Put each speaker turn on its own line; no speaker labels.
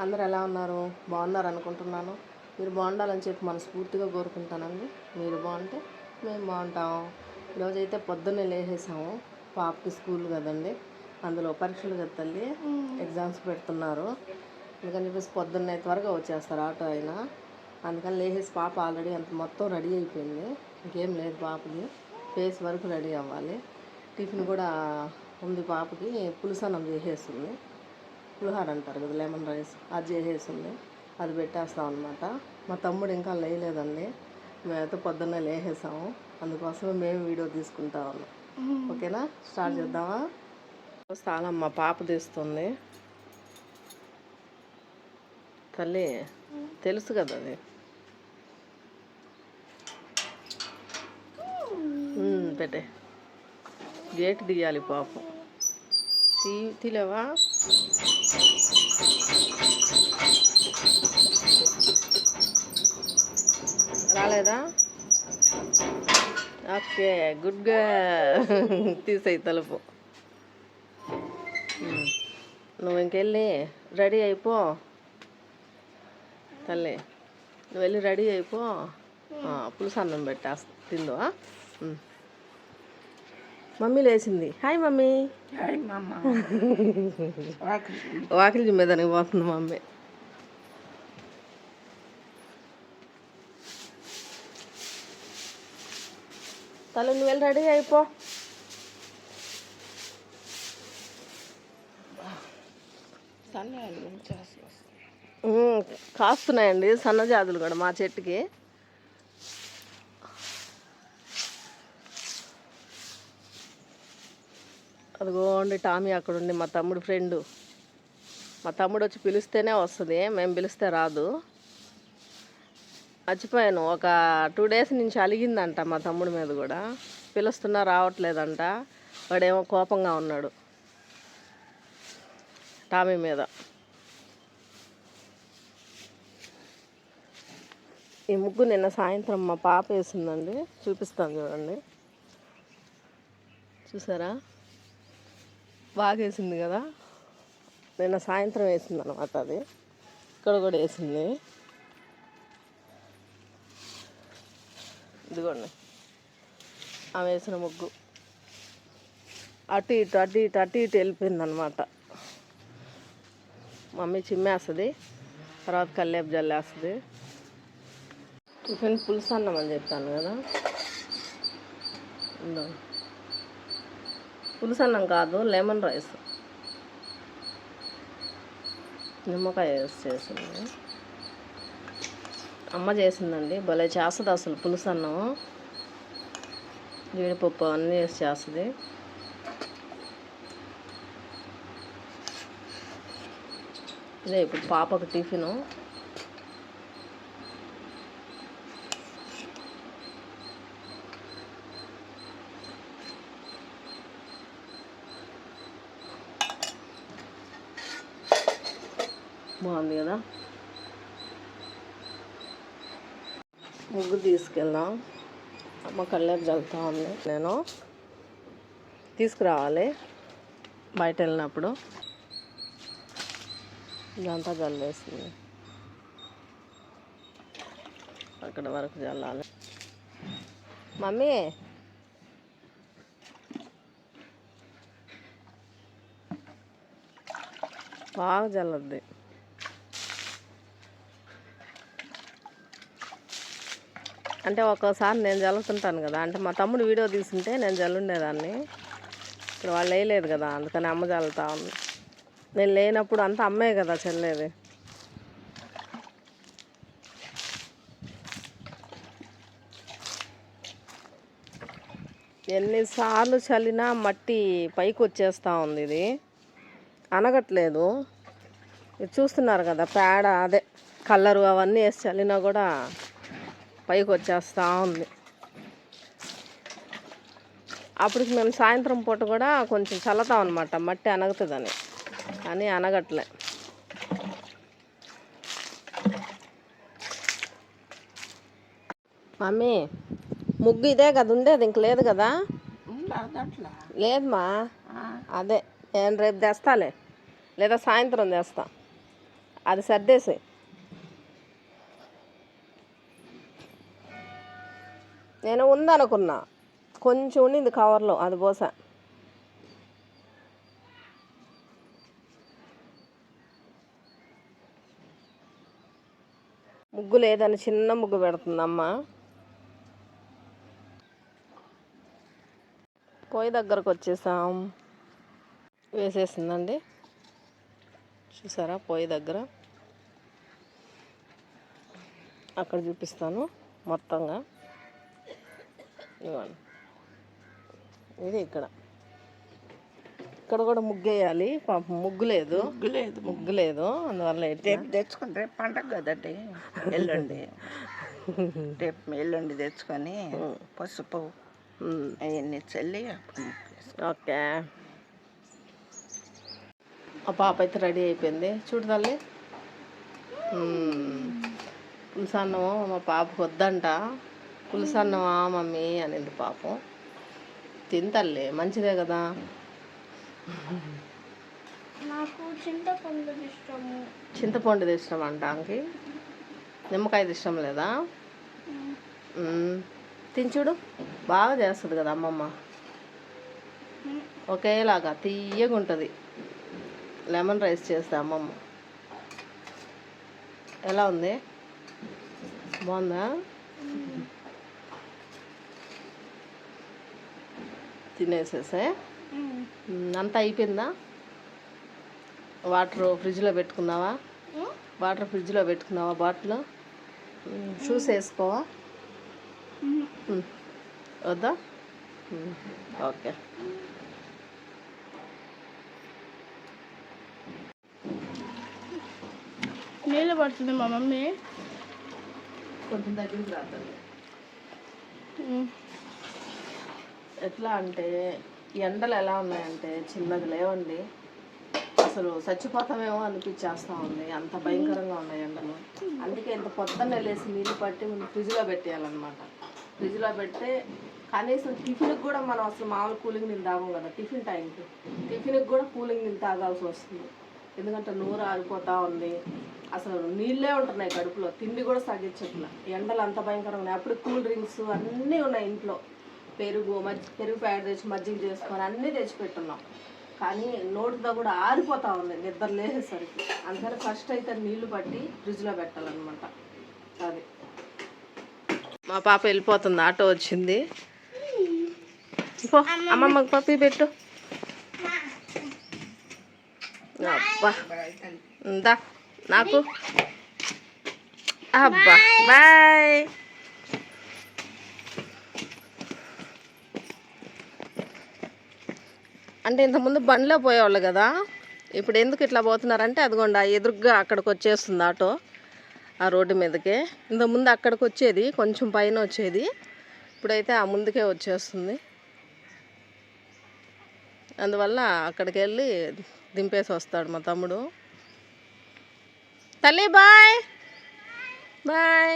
అందరూ ఎలా ఉన్నారు? బాగున్నారు అనుకుంటున్నాను. మీరు బాగుండాలని చెప్పి మనస్ఫూర్తిగా కోరుకుంటానండి. మీరు బాగుంటే మేము బాగుంటాం. ఈరోజైతే పొద్దున్నే లేచేసాము. పాపకి స్కూల్ కదండి, అందులో పరీక్షలు కదా తల్లి, ఎగ్జామ్స్ పెడుతున్నారు. అందుకని చెప్పేసి పొద్దున్నే త్వరగా వచ్చేస్తారు ఆటో అయినా. అందుకని లేచేసి పాప ఆల్రెడీ అంత మొత్తం రెడీ అయిపోయింది. ఇంకేం లేదు పాపకి, ఫేస్ వరకు రెడీ అవ్వాలి. టిఫిన్ కూడా ఉంది పాపకి, పులుసన్నం చేసేస్తుంది. పులిహోర అంటారు కదా, లెమన్ రైస్, అది చేసేసింది. అది పెట్టేస్తాం అనమాట. మా తమ్ముడు ఇంకా లేదండి. మేమైతే పొద్దున్నే లేచేసాము. అందుకోసమే మేము వీడియో తీసుకుంటా ఉన్నాం. ఓకేనా, స్టార్ట్ చేద్దామా? స్థానం మా పాప తీస్తుంది తల్లి, తెలుసు కదా అది. పెట్టే, గేట్ తీయాలి పాపం. తీలేవా? రాలేదా? ఓకే, గుడ్గా తీసేయి తలుపు. నువ్వు ఇంకెళ్ళి రెడీ అయిపో తల్లి, నువ్వు వెళ్ళి రెడీ అయిపో. పులుసు అన్నం పెట్టేస్తా, తిందో. మమ్మీ లేచింది. Hi mummy. వాకిలి జిమ్మేదానికి పోతుంది మమ్మీ. తల్లి నువ్వు వెళ్ళి రెడీ అయిపో. కాస్తున్నాయండి సన్నజాజులు కూడా మా చెట్టుకి. అదిగోండి టామీ అక్కడ ఉండి, మా తమ్ముడు ఫ్రెండు. మా తమ్ముడు వచ్చి పిలిస్తేనే వస్తుంది, మేము పిలిస్తే రాదు. మర్చిపోయాను, ఒక 2 days నుంచి అలిగిందంట మా తమ్ముడి మీద కూడా. పిలుస్తున్నా రావట్లేదంట. వాడేమో కోపంగా ఉన్నాడు టామీ మీద. ఈ ముగ్గు నిన్న సాయంత్రం మా పాప వేసిందండి, చూపిస్తాను చూడండి. చూసారా, బాగా వేసింది కదా. నిన్న సాయంత్రం వేసింది అనమాట అది. ఇక్కడ కూడా వేసింది. ఇదిగోండి ఆమె వేసిన ముగ్గు. అటు ఇటు అటు ఇటు అటు ఇటు వెళ్ళిపోయింది అనమాట. మమ్మీ చిమ్మేస్తుంది, తర్వాత కల్లేపు జల్లేస్తుంది. టిఫిన్ పులుసు అన్నం అని చెప్పాను కదా. పులుసు అన్నం కాదు, లెమన్ రైస్, నిమ్మకాయ వేసి చేసింది. అమ్మ చేసిందండి, భలే చేస్తుంది అసలు పులుసు అన్నం. జీడిపప్పు అన్నీ వేసి చేస్తుంది. ఇదే ఇప్పుడు పాపకు టిఫిను. బాగుంది కదా. ముగ్గు తీసుకెళ్దాం. అమ్మ కళ్ళేపు జల్లుతూ ఉంది. నేను తీసుకురావాలి బయట వెళ్ళినప్పుడు. ఇదంతా జల్లేస్తుంది, అక్కడ వరకు జల్లాలి. మమ్మీ బాగా జల్లద్ది. అంటే ఒక్కోసారి నేను జల్లుతుంటాను కదా, అంటే మా తమ్ముడు వీడియో తీసుంటే నేను జల్లుండేదాన్ని. ఇప్పుడు వాళ్ళు వేయలేదు కదా, అందుకని అమ్మ జల్లుతా ఉంది. నేను లేనప్పుడు అంతా అమ్మే కదా చల్లేది. ఎన్నిసార్లు చల్లినా మట్టి పైకి వచ్చేస్తూ ఉంది. ఇది అనగట్లేదు. ఇది చూస్తున్నారు కదా, పేడ అదే కలరు అవన్నీ వేసి చల్లినా కూడా పైకి వచ్చేస్తూ ఉంది. అప్పటికి మేము సాయంత్రం పూట కూడా కొంచెం చల్లతాం అనమాట, మట్టి అనగుతుందని. కానీ అనగట్లే. మమ్మీ ముగ్గు ఇదే కదా ఉండేది, ఇంక లేదు కదా? లేదమ్మా, అదే నేను రేపు తెస్తాలే, లేదా సాయంత్రం తెస్తా. అది సర్దేసి. నేను ఉందనుకున్నా, కొంచెం ఉండింది కవర్లో, అది పోసా. ముగ్గు లేదని చిన్న ముగ్గు పెడుతుందమ్మ. పొయ్యి దగ్గరకు వచ్చేసాం. వేసేసిందండి, చూసారా పొయ్యి దగ్గర. అక్కడ చూపిస్తాను మొత్తంగా. ఇవ్వండి, ఇది ఇక్కడ కూడా ముగ్గేయాలి. పాపం ముగ్గు లేదు. అందువల్ల
రేపు తెచ్చుకొని, రేపు పండగ కదండి, ఎల్లుండి తెచ్చుకొని పసుపు అవన్నీ చల్లి.
ఓకే, ఆ పాప అయితే రెడీ అయిపోయింది. చూడు తల్లి, పులుసన్నము మా పాపకు వద్దంట. పులుసన్నమా మమ్మీ అనింది పాపం. తింతల్లి, మంచిదే కదా.
నాకు
చింతపండుది ఇష్టం అంట. ఆమెకి నిమ్మకాయది ఇష్టం లేదా? తినచుడు, బాగా చేస్తుంది కదా అమ్మమ్మ. ఒకేలాగా తీయగా ఉంటుంది. లెమన్ రైస్ చేస్తే అమ్మమ్మ. ఎలా ఉంది? బాగుందా? తినేసేసే. అంతా అయిపోయిందా? వాటర్ ఫ్రిడ్జ్లో పెట్టుకున్నావా? బాటిల్? షూస్ వేసుకోవా? వద్దా? ఓకే.
నీళ్ళు పడుతుంది మా మమ్మీ.
కొంచెం దగ్గరికి రాదండి. ఎట్లా అంటే ఎండలు ఎలా ఉన్నాయంటే చిన్నది లేవండి, అసలు చచ్చిపోతామేమో అనిపించేస్తూ ఉంది. అంత భయంకరంగా ఉన్నాయి ఎండలు. అందుకే ఇంత పొద్దున్నే లేసి నీళ్ళు పట్టి ఫ్రిడ్జ్లో పెట్టేయాలన్నమాట. ఫ్రిడ్జ్లో పెడితే కనీసం టిఫిన్కి కూడా మనం అసలు మామూలు కూలింగ్ నీళ్ళు తాగం కదా. టిఫిన్ టైంకి టిఫిన్కి కూడా కూలింగ్ నీళ్ళు తాగాల్సి వస్తుంది. ఎందుకంటే నూరు ఆరిపోతూ ఉంది. అసలు నీళ్ళే ఉంటున్నాయి కడుపులో, తిండి కూడా సాగించట్ల. ఎండలు అంత భయంకరంగా ఉన్నాయి. అప్పుడు కూల్ డ్రింక్స్ అన్నీ ఉన్నాయి ఇంట్లో. పెరుగు ప్యాకెట్ తెచ్చి మజ్జిగ చేసుకొని అన్నీ తెచ్చిపెట్టున్నాం. కానీ నోటితో కూడా ఆరిపోతూ ఉంది నిద్ర లేసేసరికి. అందుకని ఫస్ట్ అయితే నీళ్లు పట్టి ఫ్రిడ్జ్లో పెట్టాలన్నమాట. అది మా పాప వెళ్ళిపోతుంది, ఆటో వచ్చింది. అమ్మమ్మకి పప్పి పెట్టు. అబ్బా ఇందా నాకు. అబ్బా బాయ్. అంటే ఇంతకుముందు బండిలో పోయేవాళ్ళు కదా, ఇప్పుడు ఎందుకు ఇట్లా పోతున్నారంటే అదిగోండి ఎదురుగా అక్కడికి వచ్చేస్తుంది ఆటో, ఆ రోడ్డు మీదకే. ఇంతకుముందు అక్కడికి వచ్చేది, కొంచెం పైన వచ్చేది, ఇప్పుడైతే ఆ ముందుకే వచ్చేస్తుంది. అందువల్ల అక్కడికి వెళ్ళి దింపేసి వస్తాడు మా తమ్ముడు. తల్లి బాయ్ బాయ్.